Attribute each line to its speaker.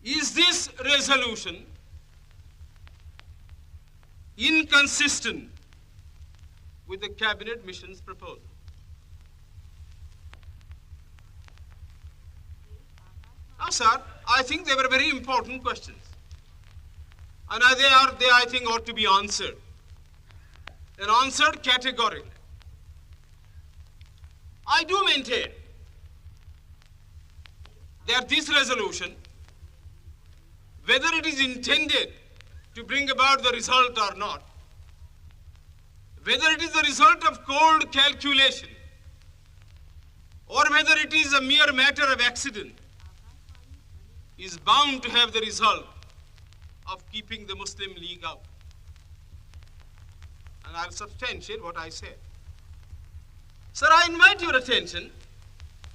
Speaker 1: Is this resolution inconsistent with the cabinet mission's proposal? Now, sir, I think they were very important questions. And they, I think, ought to be answered. And answered categorically. I do maintain that this resolution, whether it is intended to bring about the result or not, whether it is the result of cold calculation, or whether it is a mere matter of accident, is bound to have the result of keeping the Muslim League out. And I'll substantiate what I said. Sir, I invite your attention